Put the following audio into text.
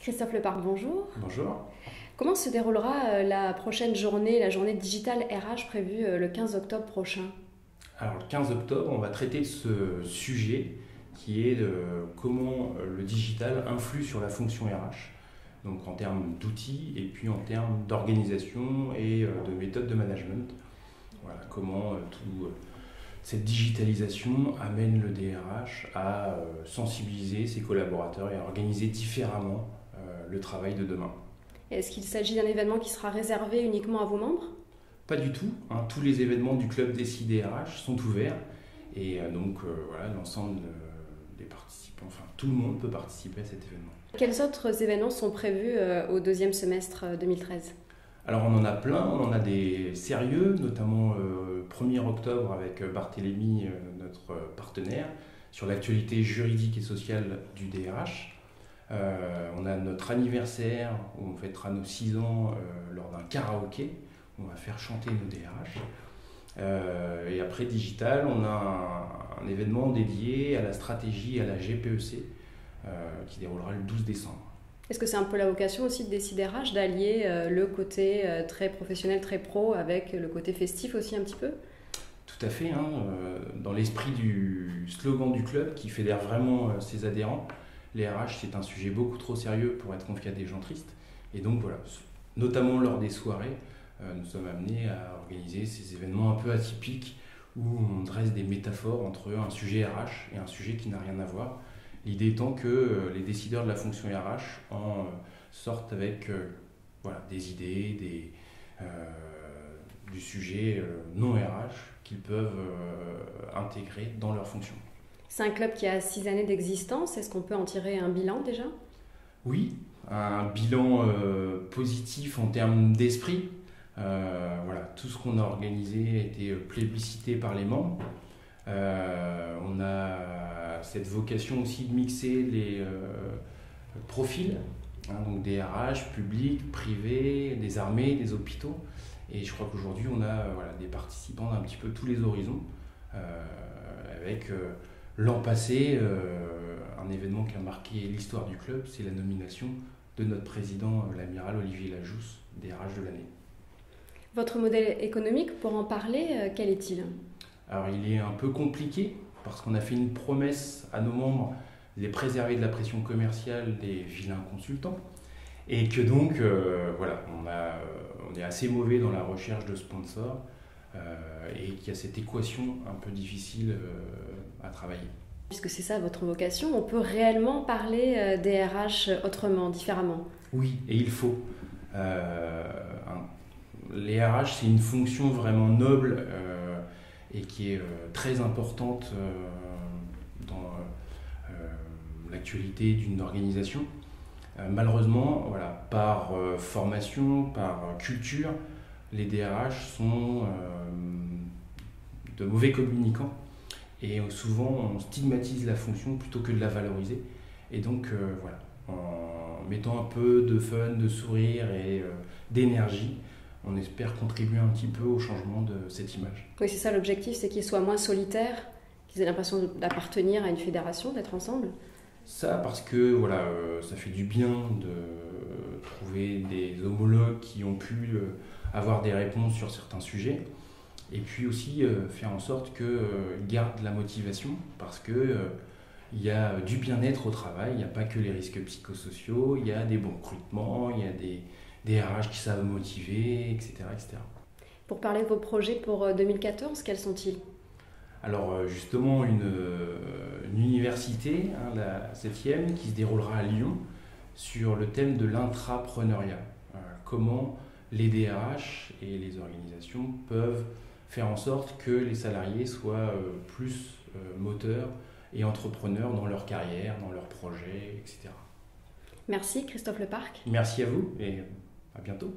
Christophe Leparc, bonjour. Bonjour. Comment se déroulera la prochaine journée, la journée digitale RH prévue le 15 octobre prochain? Alors le 15 octobre, on va traiter de ce sujet qui est de comment le digital influe sur la fonction RH, donc en termes d'outils et puis en termes d'organisation et de méthodes de management. Voilà, comment cette digitalisation amène le DRH à sensibiliser ses collaborateurs et à organiser différemment le travail de demain. Est-ce qu'il s'agit d'un événement qui sera réservé uniquement à vos membres? Pas du tout, hein. Tous les événements du club des DRH sont ouverts et donc voilà, l'ensemble des participants, enfin tout le monde peut participer à cet événement. Quels autres événements sont prévus au deuxième semestre 2013? Alors on en a plein, on en a des sérieux, notamment le 1er octobre avec Barthélémy, notre partenaire, sur l'actualité juridique et sociale du DRH. On a notre anniversaire où on fêtera nos 6 ans lors d'un karaoké. On va faire chanter nos DRH. Et après digital, on a un événement dédié à la stratégie, à la GPEC, qui déroulera le 12 décembre. Est-ce que c'est un peu la vocation aussi de DRH d'allier le côté très professionnel, très pro, avec le côté festif aussi un petit peu? Tout à fait, hein, dans l'esprit du slogan du club qui fédère vraiment ses adhérents, les RH c'est un sujet beaucoup trop sérieux pour être confié à des gens tristes. Et donc voilà, notamment lors des soirées, nous sommes amenés à organiser ces événements un peu atypiques où on dresse des métaphores entre un sujet RH et un sujet qui n'a rien à voir. L'idée étant que les décideurs de la fonction RH en sortent avec voilà, des idées, du sujet non RH qu'ils peuvent intégrer dans leur fonction. C'est un club qui a 6 années d'existence. Est-ce qu'on peut en tirer un bilan déjà? Oui, un bilan positif en termes d'esprit. Voilà, tout ce qu'on a organisé a été plébiscité par les membres. On a cette vocation aussi de mixer les profils, hein, donc des RH, publics, privés, des armées, des hôpitaux. Et je crois qu'aujourd'hui, on a voilà, des participants d'un petit peu tous les horizons, avec l'an passé, un événement qui a marqué l'histoire du club, c'est la nomination de notre président, l'amiral Olivier Lajousse, DRH de l'année. Votre modèle économique, pour en parler, quel est-il? Alors il est un peu compliqué parce qu'on a fait une promesse à nos membres de les préserver de la pression commerciale des vilains consultants et que donc voilà, on est assez mauvais dans la recherche de sponsors et qu'il y a cette équation un peu difficile à travailler. Puisque c'est ça votre vocation, on peut réellement parler des RH autrement, différemment? Oui, et il faut. Les RH, c'est une fonction vraiment noble et qui est très importante dans l'actualité d'une organisation. Malheureusement, voilà, par formation, par culture, les DRH sont de mauvais communicants et souvent on stigmatise la fonction plutôt que de la valoriser. Et donc voilà, en mettant un peu de fun, de sourire et d'énergie, on espère contribuer un petit peu au changement de cette image. Oui, c'est ça l'objectif, c'est qu'ils soient moins solitaires, qu'ils aient l'impression d'appartenir à une fédération, d'être ensemble. Ça parce que voilà, ça fait du bien de trouver des homologues qui ont pu avoir des réponses sur certains sujets. Et puis aussi faire en sorte qu'ils gardent la motivation parce que il y a du bien-être au travail, il n'y a pas que les risques psychosociaux, il y a des bons recrutements, il y a des RH qui savent motiver, etc., etc. Pour parler de vos projets pour 2014, quels sont-ils? Alors justement, une université, hein, la 7e, qui se déroulera à Lyon sur le thème de l'intrapreneuriat. Comment les DRH et les organisations peuvent faire en sorte que les salariés soient plus moteurs et entrepreneurs dans leur carrière, dans leurs projets, etc. Merci Christophe Leparc. Merci à vous et à bientôt.